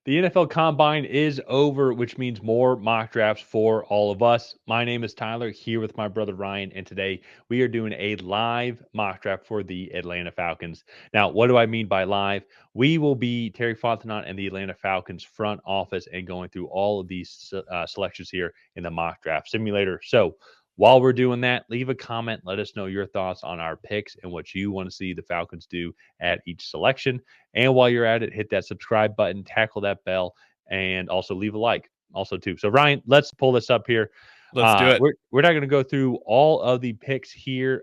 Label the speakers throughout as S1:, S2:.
S1: The NFL Combine is over, which means more mock drafts for all of us. My name is Tyler, here with my brother Ryan, and today we are doing a live mock draft for the Atlanta Falcons. Now, what do I mean by live? We will be Terry Fontenot and the Atlanta Falcons front office and going through all of these selections here in the mock draft simulator. So, while we're doing that, leave a comment. Let us know your thoughts on our picks and what you want to see the Falcons do at each selection. And while you're at it, hit that subscribe button, tackle that bell, and also leave a like. Also, too. So, Ryan, let's pull this up here.
S2: Let's do it.
S1: We're not going to go through all of the picks here,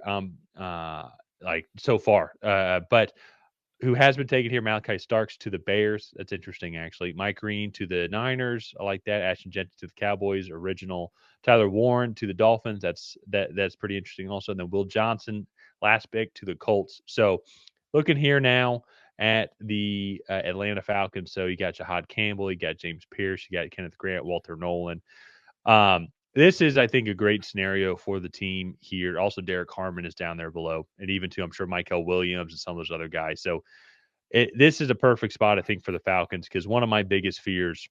S1: like so far, but who has been taken here? Malachi Starks to the Bears. That's interesting, actually. Mike Green to the Niners. I like that. Ashton Jenkins to the Cowboys. Original. Tyler Warren to the Dolphins. That's pretty interesting. Also, and then Will Johnson, last pick to the Colts. So, looking here now at the Atlanta Falcons. So you got Jahad Campbell, you got James Pierce, you got Kenneth Grant, Walter Nolan. This is, I think, a great scenario for the team here. Also, Derek Harmon is down there below, and even too, I'm sure Michael Williams and some of those other guys. So this is a perfect spot, I think, for the Falcons because one of my biggest fears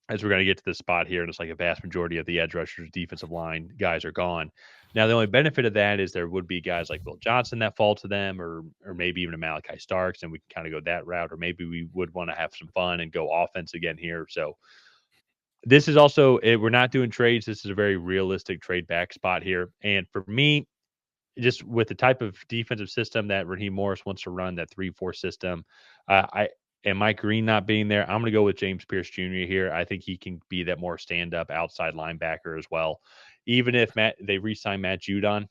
S1: as we're going to get to this spot here, and it's like a vast majority of the edge rushers, defensive line guys are gone. Now, the only benefit of that is there would be guys like Will Johnson that fall to them, or maybe even a Malachi Starks, and we can kind of go that route, or maybe we would want to have some fun and go offense again here. So this is also we're not doing trades. This is a very realistic trade back spot here, and for me, just with the type of defensive system that Raheem Morris wants to run, that 3-4 system, I and Mike Green not being there, I'm going to go with James Pierce Jr. here. I think he can be that more stand-up outside linebacker as well. Even if they re-sign Matt Judon,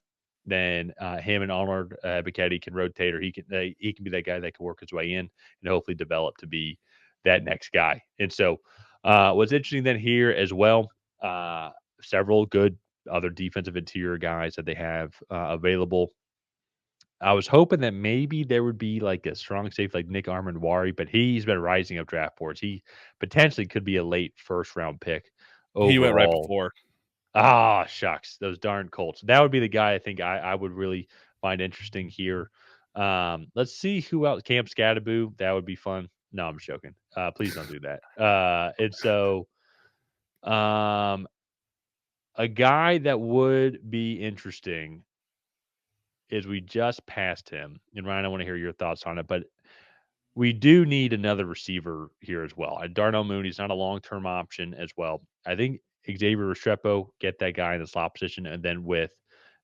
S1: then him and Arnold Bichetti can rotate, or he can be that guy that can work his way in and hopefully develop to be that next guy. And so, what's interesting then here as well, several good other defensive interior guys that they have available. I was hoping that maybe there would be like a strong safety like Nick Armandwari, but he's been rising up draft boards. He potentially could be a late first round pick
S2: He went right
S1: overall.
S2: before.
S1: Ah, shucks, those darn Colts. That would be the guy I think I would really find interesting here. Let's see who else. Camp Scadaboo. That would be fun. No, I'm just joking. Please don't do that. And so, um, a guy that would be interesting is we just passed him. And Ryan, I want to hear your thoughts on it, but we do need another receiver here as well. Darnell Mooney's not a long-term option as well. I think Xavier Restrepo, get that guy in the slot position, and then with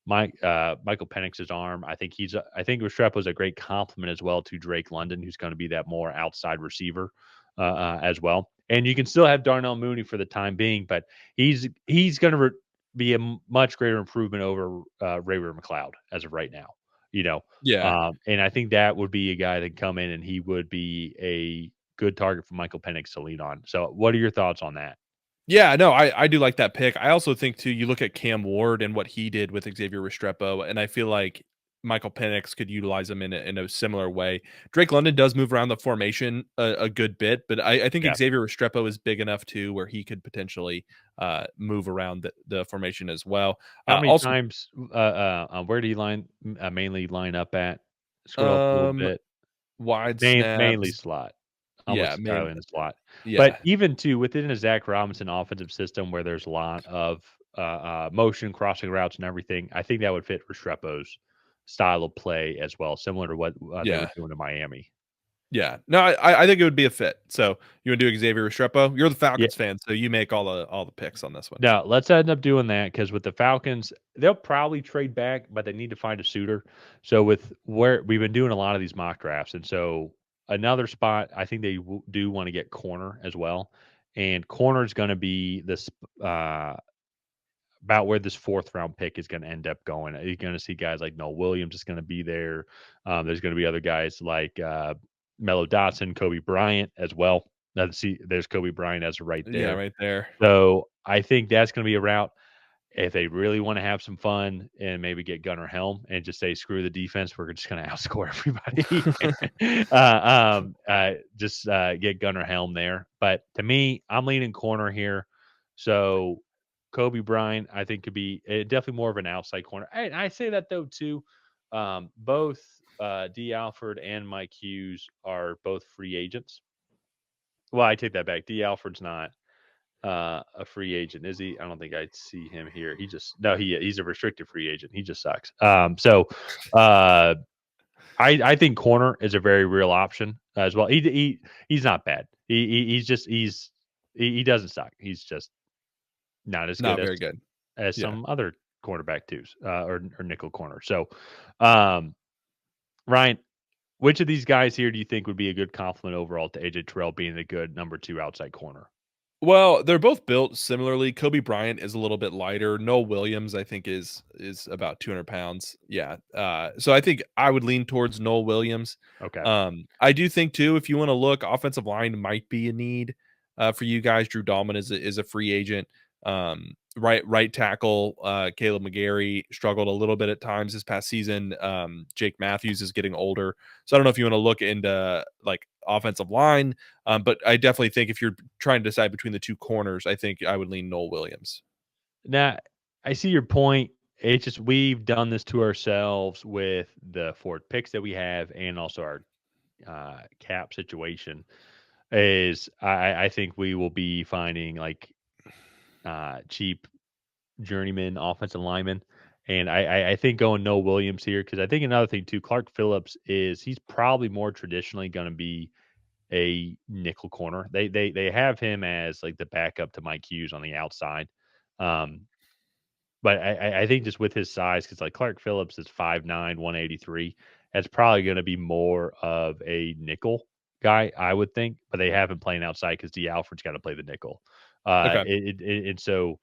S1: Michael Penix's arm, I think Restrepo is a great complement as well to Drake London, who's going to be that more outside receiver as well. And you can still have Darnell Mooney for the time being, but he's going to be a much greater improvement over Ray McLeod as of right now. You know,
S2: Yeah.
S1: and I think that would be a guy that come in and he would be a good target for Michael Penix to lean on. So, what are your thoughts on that?
S2: Yeah, no, I do like that pick. I also think too, you look at Cam Ward and what he did with Xavier Restrepo, and I feel like Michael Penix could utilize him in a similar way. Drake London does move around the formation a good bit, but I think
S1: Yeah.
S2: Xavier Restrepo is big enough too where he could potentially move around the formation as well.
S1: How many
S2: Also,
S1: times? Where do you mainly line up at? Scroll up a little
S2: um,
S1: bit.
S2: wide
S1: Mainly
S2: snaps.
S1: slot,
S2: Yeah,
S1: almost
S2: main.
S1: entirely in the slot. But
S2: Yeah,
S1: even too within a Zach Robinson offensive system where there's a lot of motion, crossing routes, and everything, I think that would fit Restrepo's style of play as well, similar to what they were
S2: yeah.
S1: doing in Miami.
S2: Yeah. No, I think it would be a fit. So you want to do Xavier Restrepo? You're the
S1: Yeah.
S2: Falcons fan, so you make all the picks on this one.
S1: No, let's end up doing that because with the Falcons, they'll probably trade back, but they need to find a suitor. So with where we've been doing a lot of these mock drafts, and so another spot, I think they do want to get corner as well, and corner is going to be this about where this fourth round pick is going to end up going. You're going to see guys like Noel Williams is going to be there. There's going to be other guys like Mello Dotson, Kobe Bryant as well. Now, see, there's Kobe Bryant as right
S2: Yeah,
S1: there.
S2: right there.
S1: So I think that's going to be a route if they really want to have some fun and maybe get Gunnar Helm and just say screw the defense, we're just going to outscore everybody. Just get Gunnar Helm there. But to me, I'm leaning corner here. So Kobe Bryant, I think, could be definitely more of an outside corner. And I say that though too. Both D. Alford and Mike Hughes are both free agents, Well, I take that back. D. Alford's not a free agent, is he? I don't think I see him here. He just no, he's a restricted free agent. He just sucks. So uh, I think corner is a very real option as well. He's not bad. He doesn't suck. He's just not as good
S2: Not very good.
S1: as
S2: Yeah.
S1: some other cornerback twos or nickel corner. So, um, Ryan, which of these guys here do you think would be a good compliment overall to AJ Terrell being a good number 2 outside corner?
S2: Well, they're both built similarly. Kobe Bryant is a little bit lighter. Noah Williams, I think, is about 200 pounds. Yeah. So I think I would lean towards Noah Williams.
S1: Okay.
S2: I do think too, if you want to look, offensive line might be a need for you guys. Drew Dahlman is a free agent. Right tackle, Caleb McGarry struggled a little bit at times this past season. Jake Matthews is getting older. So I don't know if you want to look into like offensive line. But I definitely think if you're trying to decide between the two corners, I think I would lean Noel Williams.
S1: Now, I see your point. It's just we've done this to ourselves with the Ford picks that we have and also our cap situation. Is I think we will be finding like cheap journeyman offensive lineman. And I think going no Williams here because I think another thing too, Clark Phillips is he's probably more traditionally going to be a nickel corner. They have him as like the backup to Mike Hughes on the outside. Um, but I think just with his size, because like Clark Phillips is 5'9", 183, that's probably going to be more of a nickel guy, I would think. But they have him playing outside because D. Alfred's got to play the nickel.
S2: Okay.
S1: And so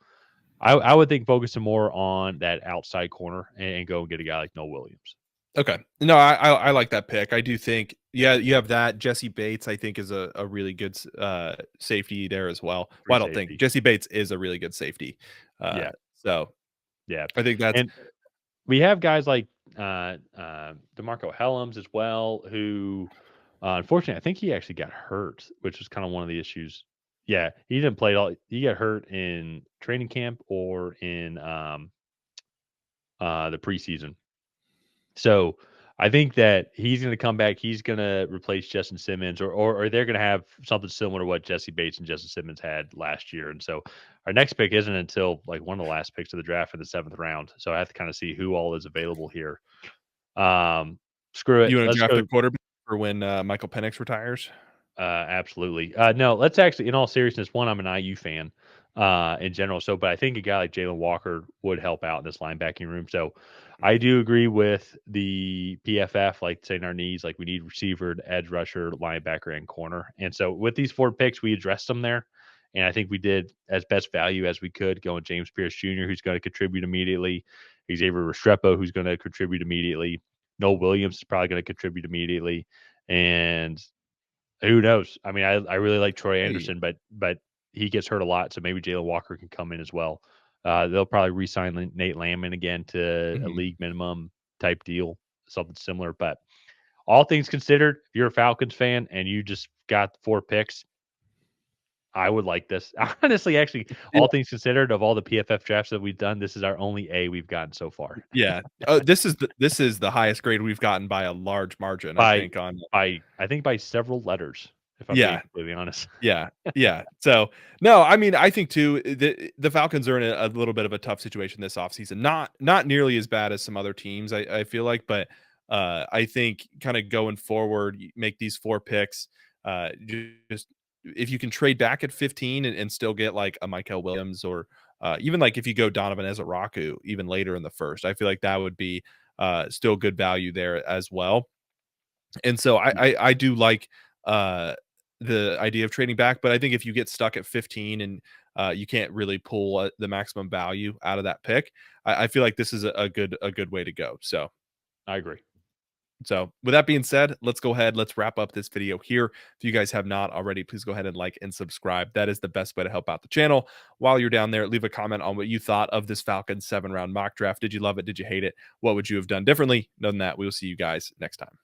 S1: I would think focusing more on that outside corner and go and get a guy like Noah Williams.
S2: Okay. No, I like that pick. I do think, yeah, you have that. Jesse Bates, I think, is a really good safety there as well.
S1: Free
S2: Well, I don't think
S1: safety.
S2: Jesse Bates is a really good safety.
S1: Yeah,
S2: So
S1: yeah.
S2: I think that's
S1: And we have guys like DeMarco Helms as well, who unfortunately I think he actually got hurt, which was kind of one of the issues. Yeah, he didn't play at all. He got hurt in training camp or in the preseason. So I think that he's going to come back. He's going to replace Justin Simmons, or they're going to have something similar to what Jesse Bates and Justin Simmons had last year. And so our next pick isn't until like one of the last picks of the draft in the 7th round. So I have to kind of see who all is available here. Screw it.
S2: you want to
S1: Let's
S2: draft
S1: go.
S2: a quarterback for when Michael Penix retires.
S1: Absolutely. No, let's actually, in all seriousness, one, I'm an IU fan in general. So, but I think a guy like Jalen Walker would help out in this linebacking room. So I do agree with the PFF, like saying our needs, like we need receiver, edge rusher, linebacker, and corner. And so with these 4 picks, we addressed them there. And I think we did as best value as we could going James Pierce Jr., who's going to contribute immediately. Xavier Restrepo, who's going to contribute immediately. Noel Williams is probably going to contribute immediately. And who knows? I mean, I really like Troy
S2: Hey.
S1: Anderson, but he gets hurt a lot, so maybe Jalen Walker can come in as well. They'll probably re-sign Nate Landman again to a
S2: Mhm.
S1: league minimum type deal, something similar. But all things considered, if you're a Falcons fan and you just got 4 picks, I would like this. Honestly, actually, all things considered, of all the PFF drafts that we've done, this is our only A we've gotten so far.
S2: Yeah. This is the highest grade we've gotten by a large margin, I
S1: by
S2: think, on
S1: I think by several letters, if I'm being
S2: yeah.
S1: completely honest.
S2: Yeah, yeah. So, no, I mean, I think too the Falcons are in a little bit of a tough situation this offseason. Not nearly as bad as some other teams, I feel like, but I think kind of going forward, you make these 4 picks. Just if you can trade back at 15 and still get like a Michael Williams or even like if you go Donovan Ezaraku even later in the first, I feel like that would be still good value there as well. And so I do like uh the idea of trading back, but I think if you get stuck at 15 and you can't really pull the maximum value out of that pick, I feel like this is a good way to go.
S1: I agree.
S2: So with that being said, let's go ahead. Let's wrap up this video here. If you guys have not already, please go ahead and like and subscribe. That is the best way to help out the channel. While you're down there, leave a comment on what you thought of this Falcons 7-round mock draft. Did you love it? Did you hate it? What would you have done differently? Other than that, we will see you guys next time.